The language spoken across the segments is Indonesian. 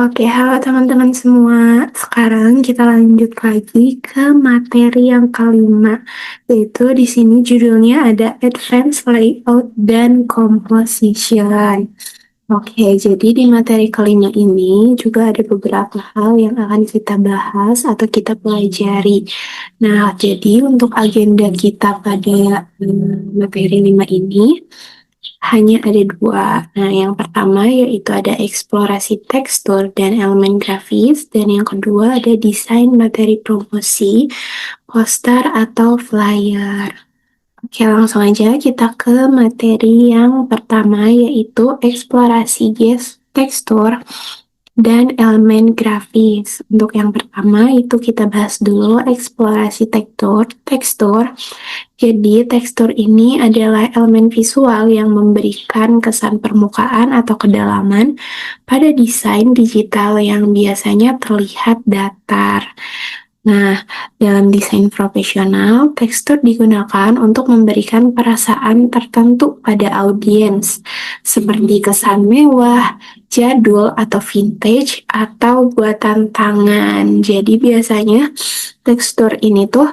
Oke, halo teman-teman semua. Sekarang kita lanjut lagi ke materi yang kelima, yaitu di sini judulnya ada Advanced Layout dan Composition. Oke, jadi di materi kelima ini juga ada beberapa hal yang akan kita bahas atau kita pelajari. Nah, jadi untuk agenda kita pada materi 5 ini hanya ada dua. Nah, yang pertama yaitu ada eksplorasi tekstur dan elemen grafis, dan yang kedua ada desain materi promosi, poster atau flyer. Oke, langsung aja kita ke materi yang pertama yaitu eksplorasi tekstur dan elemen grafis. Untuk yang pertama itu kita bahas dulu eksplorasi tekstur. Jadi tekstur ini adalah elemen visual yang memberikan kesan permukaan atau kedalaman pada desain digital yang biasanya terlihat datar. Nah, dalam desain profesional, tekstur digunakan untuk memberikan perasaan tertentu pada audiens, seperti kesan mewah, jadul atau vintage, atau buatan tangan. Jadi biasanya tekstur ini tuh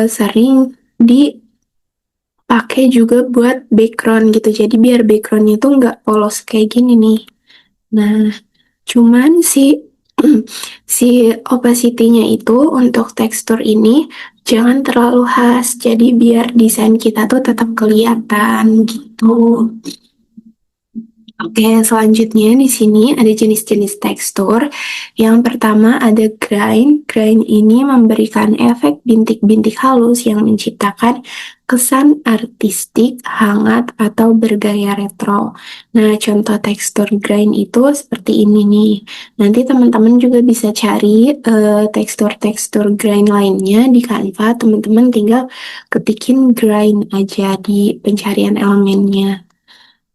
sering dipakai juga buat background gitu. Jadi biar backgroundnya tuh nggak polos kayak gini nih. Nah, cuman si opacity-nya itu untuk tekstur ini jangan terlalu khas. Jadi biar desain kita tuh tetap kelihatan gitu. Oke, selanjutnya di sini ada jenis-jenis tekstur. Yang pertama ada grain. Grain ini memberikan efek bintik-bintik halus yang menciptakan kesan artistik, hangat, atau bergaya retro. Nah, contoh tekstur grain itu seperti ini nih. Nanti teman-teman juga bisa cari tekstur-tekstur grain lainnya di Canva. Teman-teman tinggal ketikin grain aja di pencarian elemennya.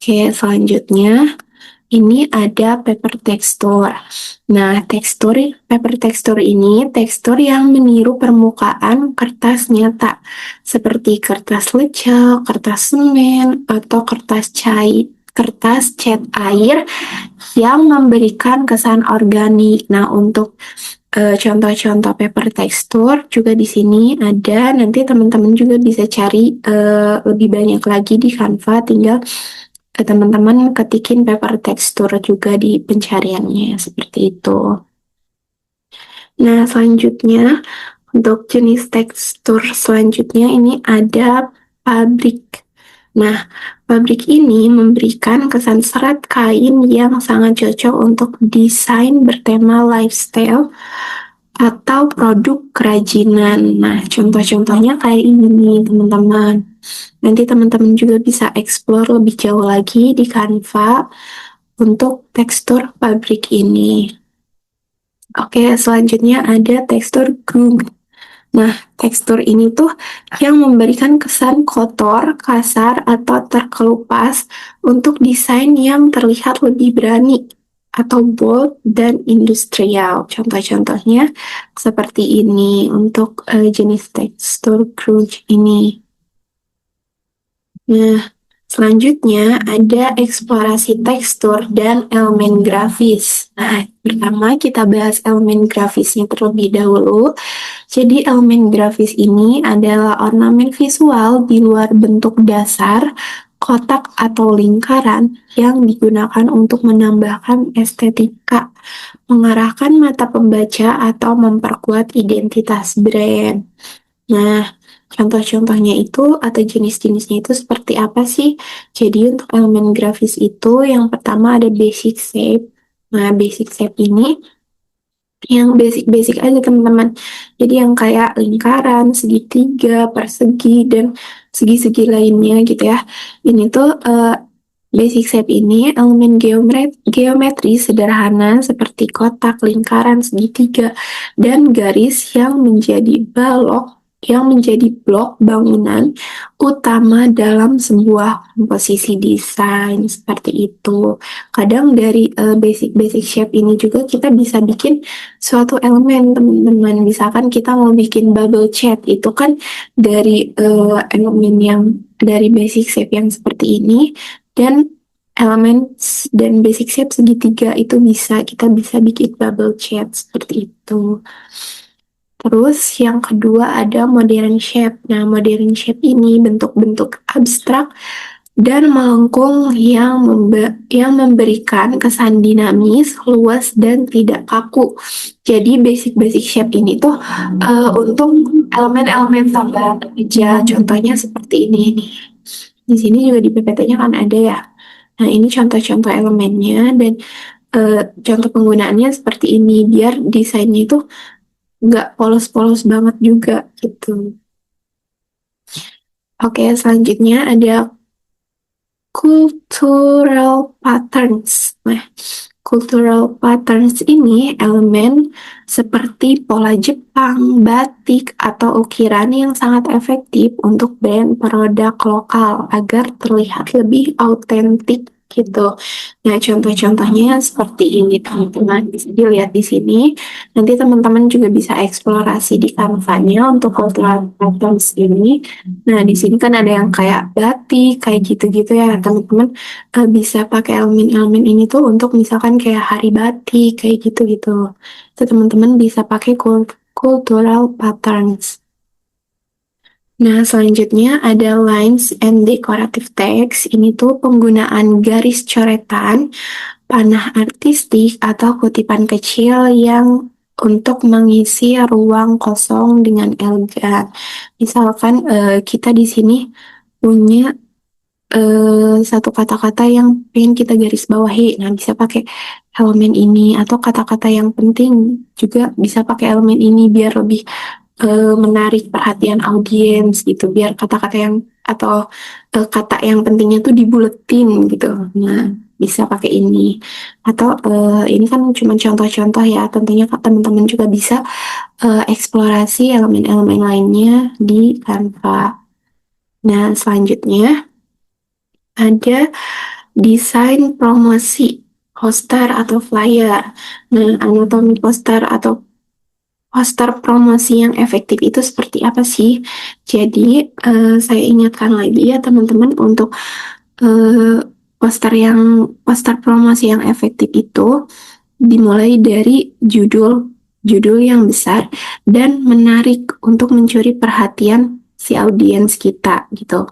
Oke, selanjutnya ini ada paper texture. Nah, paper texture ini tekstur yang meniru permukaan kertas nyata, seperti kertas lecek, kertas semen, atau kertas cat air yang memberikan kesan organik. Nah, untuk contoh-contoh paper texture juga di sini ada. Nanti teman-teman juga bisa cari lebih banyak lagi di Canva, tinggal teman-teman ketikin paper tekstur juga di pencariannya, seperti itu. Nah, selanjutnya untuk jenis tekstur selanjutnya ini ada pabrik. Nah, pabrik ini memberikan kesan serat kain yang sangat cocok untuk desain bertema lifestyle atau produk kerajinan. Nah, contoh-contohnya kayak ini, teman-teman. Nanti teman-teman juga bisa explore lebih jauh lagi di Canva untuk tekstur pabrik ini. Oke, selanjutnya ada tekstur groove. Nah, tekstur ini tuh yang memberikan kesan kotor, kasar, atau terkelupas untuk desain yang terlihat lebih berani atau bold dan industrial. Contoh-contohnya seperti ini untuk jenis tekstur grunge ini. Nah, selanjutnya ada eksplorasi tekstur dan elemen grafis. Nah, pertama kita bahas elemen grafisnya terlebih dahulu. Jadi elemen grafis ini adalah ornamen visual di luar bentuk dasar, kotak atau lingkaran yang digunakan untuk menambahkan estetika, mengarahkan mata pembaca atau memperkuat identitas brand. Nah, contoh-contohnya itu atau jenis-jenisnya itu seperti apa sih? Jadi untuk elemen grafis itu yang pertama ada basic shape. Nah, basic shape ini yang basic-basic aja teman-teman. Jadi yang kayak lingkaran, segitiga, persegi, dan segi-segi lainnya gitu ya. Ini tuh basic shape ini elemen geometri sederhana seperti kotak, lingkaran, segitiga, dan garis yang menjadi blok bangunan utama dalam sebuah komposisi desain seperti itu. Kadang dari basic shape ini juga kita bisa bikin suatu elemen, teman-teman. Misalkan kita mau bikin bubble chat, itu kan dari elemen yang dari basic shape yang seperti ini, dan elements dan basic shape segitiga itu kita bisa bikin bubble chat seperti itu. Terus yang kedua ada modern shape. Nah, modern shape ini bentuk-bentuk abstrak dan melengkung yang memberikan kesan dinamis, luas, dan tidak kaku. Jadi basic shape ini tuh untuk elemen-elemen tambahan aja. Contohnya seperti ini nih. Di sini juga di PPT-nya kan ada ya. Nah, ini contoh-contoh elemennya dan contoh penggunaannya seperti ini biar desainnya itu nggak polos-polos banget juga gitu. Oke, selanjutnya ada cultural patterns. Nah, cultural patterns ini elemen seperti pola Jepang, batik, atau ukiran yang sangat efektif untuk brand produk lokal agar terlihat lebih autentik gitu. Nah, contoh-contohnya seperti ini teman-teman. Bisa dilihat di sini. Nanti teman-teman juga bisa eksplorasi di Canva-nya untuk cultural patterns ini. Nah, di sini kan ada yang kayak batik, kayak gitu-gitu ya, teman-teman bisa pakai elemen-elemen ini tuh untuk misalkan kayak hari batik, kayak gitu-gitu. Itu teman-teman bisa pakai cultural patterns. Nah, selanjutnya ada lines and decorative text. Ini tuh penggunaan garis coretan, panah artistik, atau kutipan kecil yang untuk mengisi ruang kosong dengan elegan. Misalkan kita di sini punya satu kata-kata yang pengen kita garis bawahi. Nah, bisa pakai elemen ini atau kata-kata yang penting juga bisa pakai elemen ini biar lebih menarik perhatian audiens gitu. Biar kata-kata yang atau kata yang pentingnya tuh dibuletin gitu. Nah, bisa pakai ini. Atau ini kan cuma contoh-contoh ya. Tentunya teman-teman juga bisa eksplorasi elemen-elemen lainnya di Canva. Nah, selanjutnya ada desain promosi poster atau flyer. Nah, anatomi poster atau poster promosi yang efektif itu seperti apa sih? Jadi, saya ingatkan lagi ya teman-teman untuk eh, poster promosi yang efektif itu dimulai dari judul yang besar dan menarik untuk mencuri perhatian si audiens kita gitu.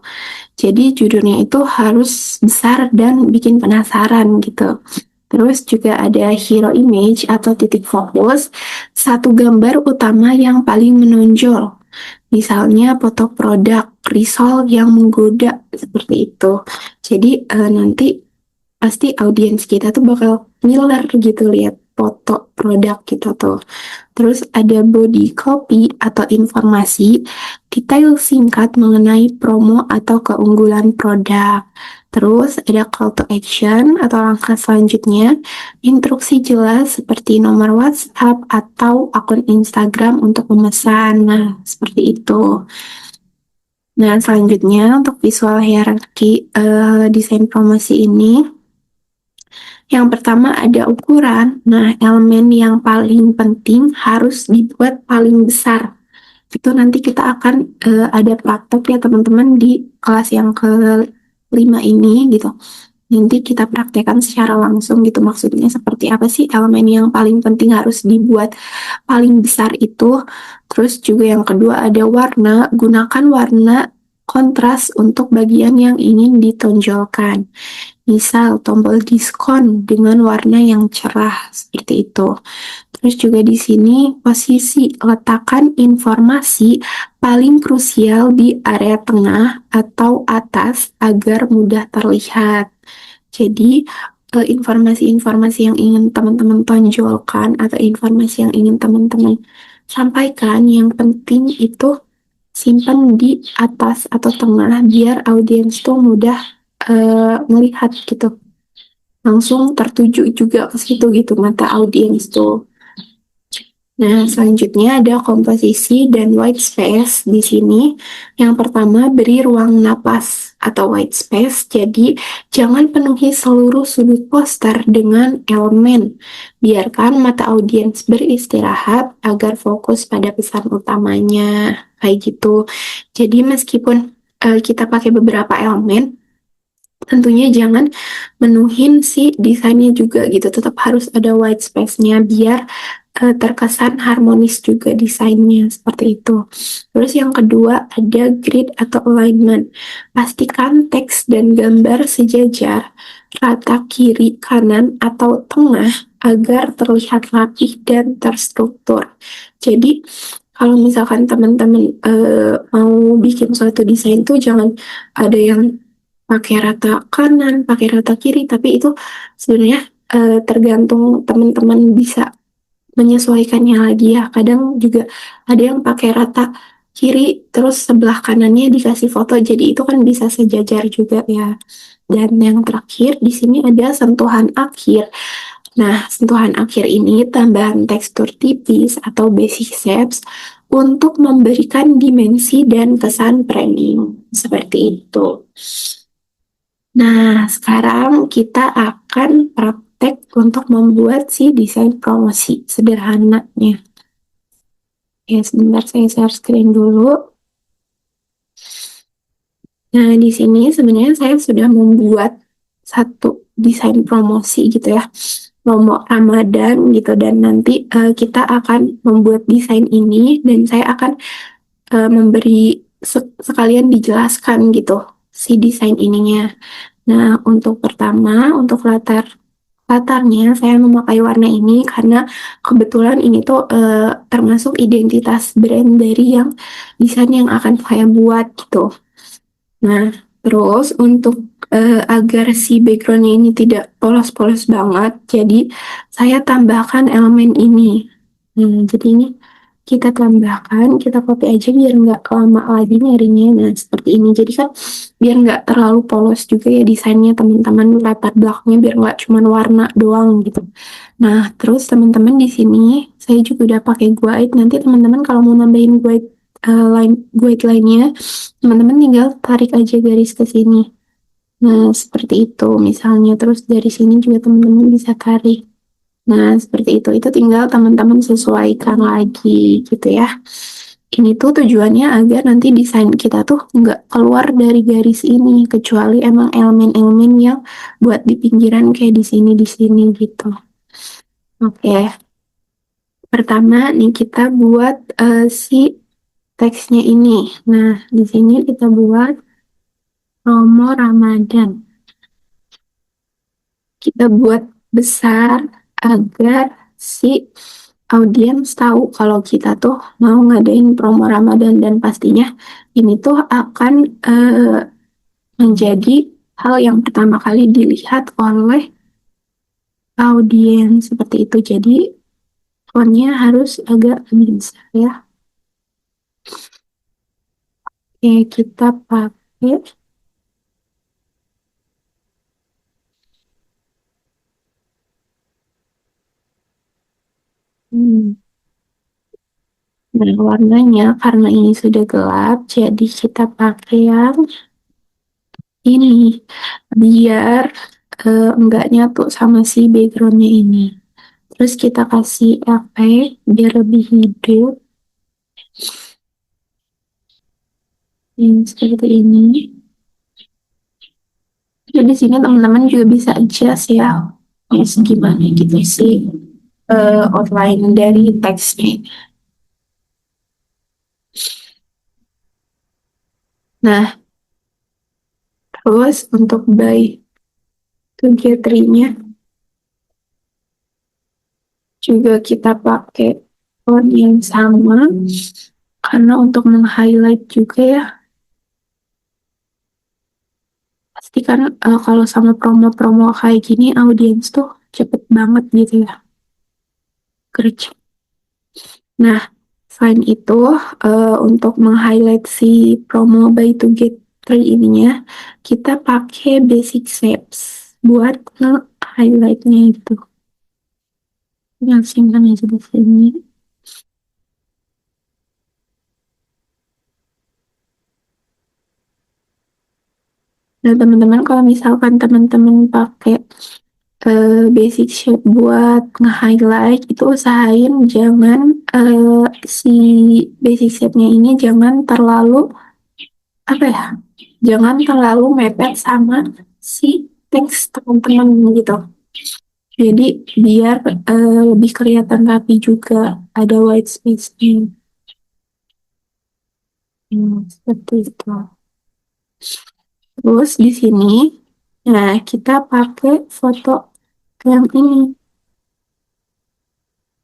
Jadi judulnya itu harus besar dan bikin penasaran gitu. Terus juga ada hero image atau titik fokus, satu gambar utama yang paling menonjol. Misalnya foto produk, risol yang menggoda, seperti itu. Jadi nanti pasti audiens kita tuh bakal ngiler gitu lihat foto produk kita tuh. Terus ada body copy atau informasi, detail singkat mengenai promo atau keunggulan produk. Terus ada call to action atau langkah selanjutnya, instruksi jelas seperti nomor WhatsApp atau akun Instagram untuk memesan. Nah, seperti itu. Nah, selanjutnya untuk visual hierarki desain promosi ini, yang pertama ada ukuran. Nah, elemen yang paling penting harus dibuat paling besar. Itu nanti kita akan ada praktek ya teman-teman di kelas yang ke-5 ini gitu. Nanti kita praktekkan secara langsung gitu. Maksudnya seperti apa sih elemen yang paling penting harus dibuat paling besar itu. Terus juga yang kedua ada warna. Gunakan warna kontras untuk bagian yang ingin ditonjolkan. Misal tombol diskon dengan warna yang cerah seperti itu. Terus juga di sini posisi letakkan informasi paling krusial di area tengah atau atas agar mudah terlihat. Jadi informasi-informasi yang ingin teman-teman tonjolkan atau informasi yang ingin teman-teman sampaikan yang penting itu simpan di atas atau tengah biar audiens tuh mudah melihat gitu, langsung tertuju juga ke situ gitu mata audiens tuh. Nah, selanjutnya ada komposisi dan white space di sini. Yang pertama, beri ruang napas atau white space. Jadi, jangan penuhi seluruh sudut poster dengan elemen. Biarkan mata audiens beristirahat agar fokus pada pesan utamanya. Kayak gitu. Jadi, meskipun kita pakai beberapa elemen, tentunya jangan menuhin si desainnya juga gitu, tetap harus ada white space-nya biar terkesan harmonis juga desainnya seperti itu. Terus yang kedua ada grid atau alignment. Pastikan teks dan gambar sejajar, rata kiri, kanan, atau tengah agar terlihat rapih dan terstruktur. Jadi kalau misalkan teman-teman mau bikin suatu desain tuh jangan ada yang pakai rata kanan, pakai rata kiri, tapi itu sebenarnya tergantung teman-teman bisa menyesuaikannya lagi ya. Kadang juga ada yang pakai rata kiri, terus sebelah kanannya dikasih foto, jadi itu kan bisa sejajar juga ya. Dan yang terakhir di sini ada sentuhan akhir. Nah, sentuhan akhir ini tambahan tekstur tipis atau basic shapes untuk memberikan dimensi dan kesan premium. Seperti itu. Nah, sekarang kita akan praktek untuk membuat si desain promosi sederhananya. Ya, sebentar saya share screen dulu. Nah, di sini sebenarnya saya sudah membuat satu desain promosi gitu ya, promo Ramadan gitu, dan nanti kita akan membuat desain ini dan saya akan memberi sekalian dijelaskan gitu si desain ininya. Nah, untuk pertama, untuk latarnya saya memakai warna ini karena kebetulan ini tuh termasuk identitas brand dari yang desain yang akan saya buat gitu. Nah, terus untuk agar si backgroundnya ini tidak polos-polos banget, jadi saya tambahkan elemen ini. Jadi ini kita tambahkan, kita copy aja biar nggak lama lagi nyarinya. Nah, seperti ini. Jadi kan biar nggak terlalu polos juga ya desainnya teman-teman, latar belakangnya biar nggak cuma warna doang gitu. Nah, terus teman-teman di sini saya juga udah pakai guide. Nanti teman-teman kalau mau nambahin guide lainnya, teman-teman tinggal tarik aja garis ke sini. Nah, seperti itu misalnya. Terus dari sini juga teman-teman bisa tarik. Nah, seperti itu. Itu tinggal teman-teman sesuaikan lagi gitu ya. Ini tuh tujuannya agar nanti desain kita tuh nggak keluar dari garis ini, kecuali emang elemen-elemen yang buat di pinggiran kayak di sini gitu. Oke. Pertama nih kita buat si teksnya ini. Nah, di sini kita buat promo Ramadan. Kita buat besar agar si audiens tahu kalau kita tuh mau ngadain promo Ramadan, dan pastinya ini tuh akan menjadi hal yang pertama kali dilihat oleh audiens seperti itu. Jadi fontnya harus agak lebih besar ya. Oke, kita pakai Nah, warnanya karena ini sudah gelap, jadi kita pakai yang ini biar enggak nyatu sama si backgroundnya ini. Terus kita kasih efek biar lebih hidup. Yang seperti ini. Jadi di sini teman-teman juga bisa adjust ya, gimana gitu sih outline dari teksnya. Nah, terus untuk by together-nya juga kita pakai font yang sama karena untuk meng-highlight juga ya. Pasti kan kalau sama promo-promo kayak gini audiens tuh cepet banget gitu ya, gercep. Nah, selain itu untuk meng-highlight si promo by to get free ininya, kita pakai basic shapes buat nge-highlightnya itu. Yang simpan aja di sini. Nah, teman-teman kalau misalkan teman-teman pakai basic shape buat nge-highlight, itu usahain jangan si basic shape-nya ini jangan terlalu apa ya, jangan terlalu mepet sama si teks teman-teman gitu. Jadi biar lebih kelihatan rapi juga, ada white space-nya. Seperti itu. Terus di sini, nah kita pakai foto yang ini.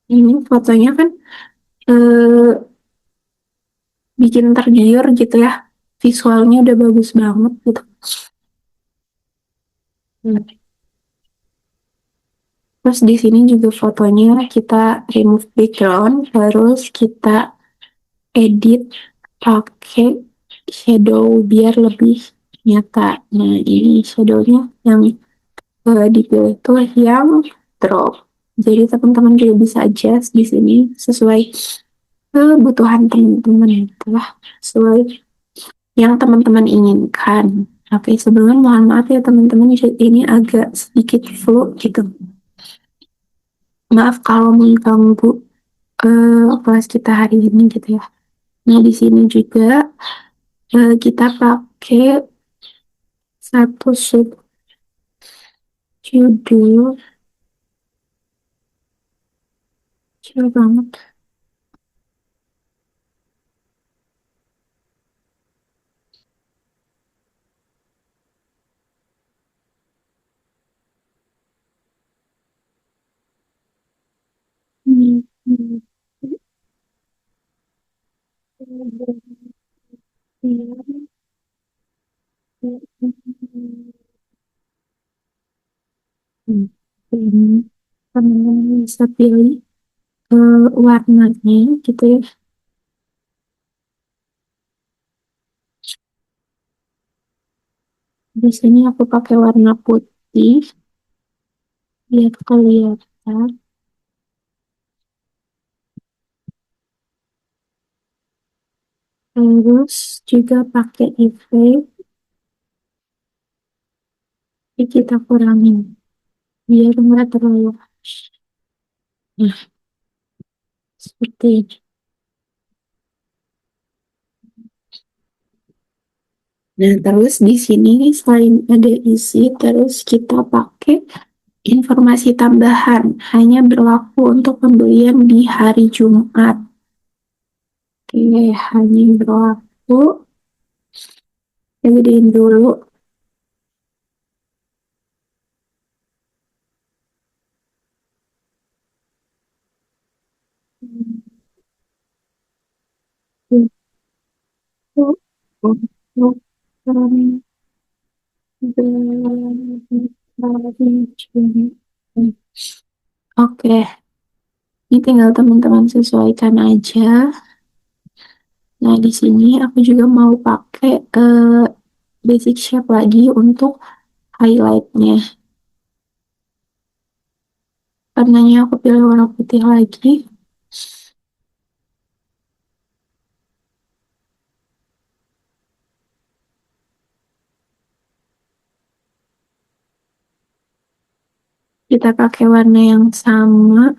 Ini fotonya kan eh, bikin tergiur gitu ya. Visualnya udah bagus banget gitu. Hmm. Terus di sini juga fotonya kita remove background, terus kita edit pakai shadow biar lebih nyata. Nah, ini shadownya yang dipilih tuh yang drop. Jadi teman-teman juga bisa adjust di sini sesuai kebutuhan teman-teman gitu lah, sesuai yang teman-teman inginkan. Oke, sebelumnya mohon maaf ya teman-teman, ini agak sedikit flu gitu. Maaf kalau mengganggu kelas kita hari ini gitu ya. Nah, di sini juga kita pakai satu sub judul kecil banget. Hmm, hmm, hmm. Ini teman-teman bisa pilih warnanya gitu ya. Di sini aku pakai warna putih biar kelihatan. Terus juga pakai efek, tapi kita kurangin biar nggak terlalu harsh. Nah, seperti ini. Nah, terus di sini selain ada isi, terus kita pakai informasi tambahan. Hanya berlaku untuk pembelian di hari Jumat. Oke, hanya berlaku. Saya gedein dulu. Untuk pembelian Jumat. Oke, ini tinggal teman-teman sesuaikan aja. Nah, di sini aku juga mau pakai basic shape lagi untuk highlightnya. Warnanya aku pilih warna putih lagi. Kita pakai warna yang sama.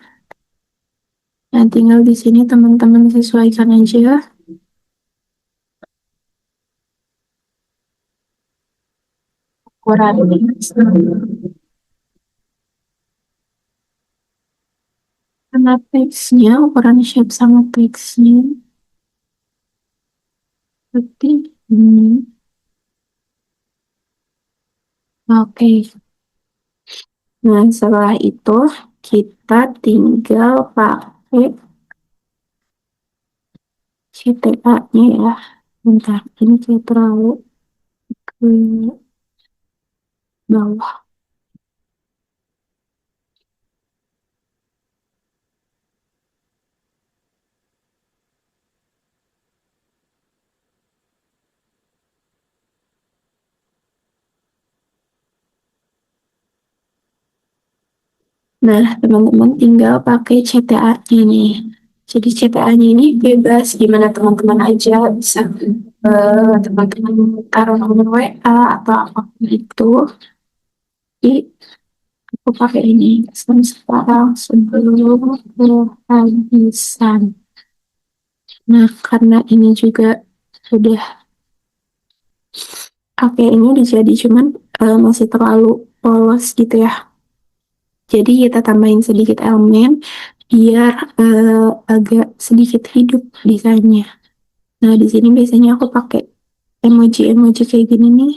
Nah, tinggal di sini teman-teman sesuaikan aja. Ukurannya. Sama teksnya, ukuran shape sama teksnya. Seperti ini. Oke. Nah, setelah itu kita tinggal pakai CTA-nya ya. Bentar, ini kayak terlalu ke bawah. Nah, teman-teman tinggal pakai CTA-nya nih. Jadi CTA-nya ini bebas, gimana teman-teman aja bisa teman-teman taruh nomor WA atau apapun itu. Jadi aku pakai ini sekarang sebelum kehabisan. Nah, karena ini juga sudah oke, ini udah jadi, cuman masih terlalu polos gitu ya. Jadi kita tambahin sedikit elemen biar agak sedikit hidup desainnya. Nah, di sini biasanya aku pakai emoji-emoji kayak gini nih.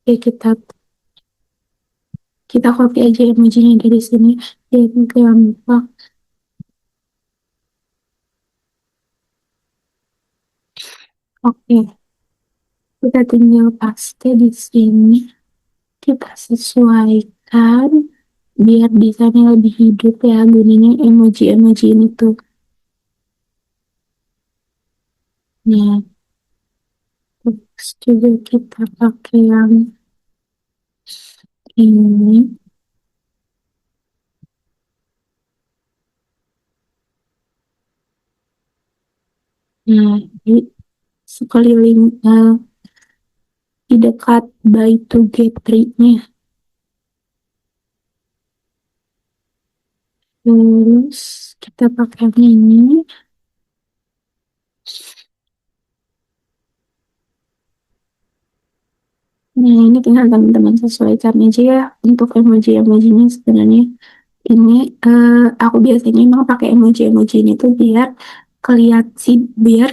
Oke, kita copy aja emojinya dari sini. Jadi gampang. Oke, kita tinggal paste di sini. Kita sesuaikan biar desainnya lebih hidup ya. Gunanya emoji-emoji ini tuh. Nah, terus juga kita pakai yang ini. Nah, di sekeliling di dekat by to get tree-nya. Terus kita pakai yang ini. Nah, ini tinggal teman-teman sesuaikan aja ya untuk emoji-emojinya sebenarnya. Ini aku biasanya emang pakai emoji-emoji ini tuh biar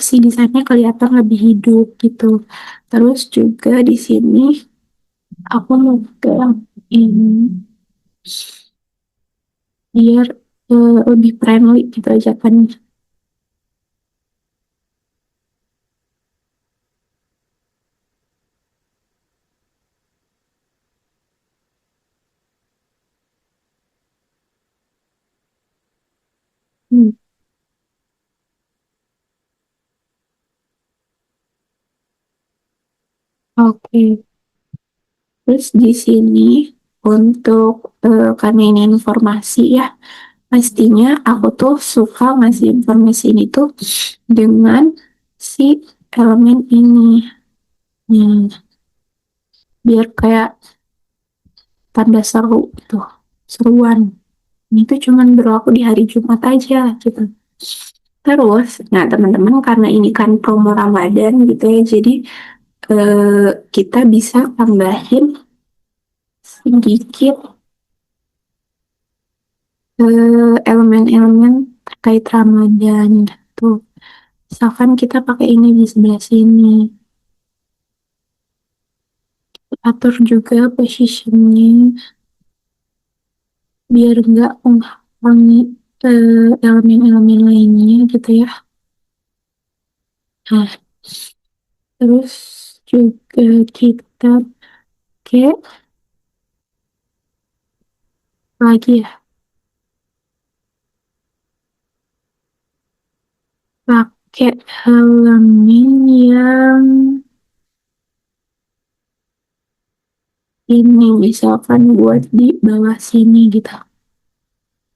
si desainnya kelihatan lebih hidup gitu. Terus juga di sini aku mau ke yang ini biar lebih friendly gitu aja kan. Hmm, Oke. Terus di sini untuk karena ini informasi ya, pastinya aku tuh suka ngasih informasi ini tuh dengan si elemen ini. Nah, biar kayak tanda seru gitu, seruan. Ini tuh cuman berlaku di hari Jumat aja gitu. Terus, nah teman-teman karena ini kan promo Ramadan gitu ya, jadi kita bisa tambahin sedikit elemen-elemen terkait Ramadan gitu. Misalkan kita pakai ini di sebelah sini, atur juga positionnya biar nggak menghalangi elemen-elemen lainnya gitu ya. Nah, terus juga kita pakai lagi ya, pakai elemen yang ini misalkan buat di bawah sini gitu.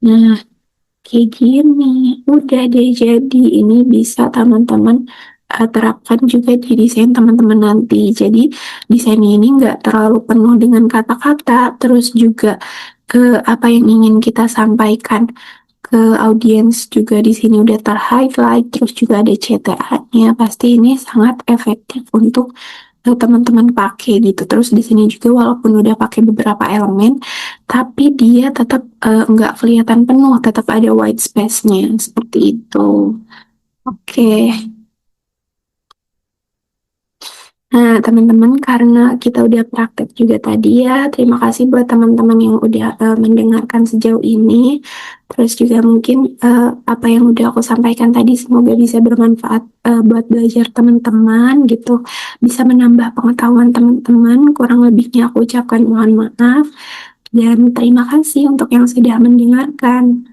Nah, kayak gini, udah deh jadi ini bisa teman-teman terapkan juga di desain teman-teman nanti. Jadi desainnya ini nggak terlalu penuh dengan kata-kata, terus juga apa yang ingin kita sampaikan ke audiens juga di sini udah ter-highlight, terus juga ada CTA-nya. Pasti ini sangat efektif untuk teman-teman pakai gitu. Terus di sini juga walaupun udah pakai beberapa elemen, tapi dia tetap nggak kelihatan penuh, tetap ada white space-nya seperti itu. Oke. Nah, teman-teman, karena kita udah praktek juga tadi ya, terima kasih buat teman-teman yang udah mendengarkan sejauh ini. Terus juga mungkin apa yang udah aku sampaikan tadi semoga bisa bermanfaat buat belajar teman-teman gitu. Bisa menambah pengetahuan teman-teman. Kurang lebihnya aku ucapkan mohon maaf. Dan terima kasih untuk yang sudah mendengarkan.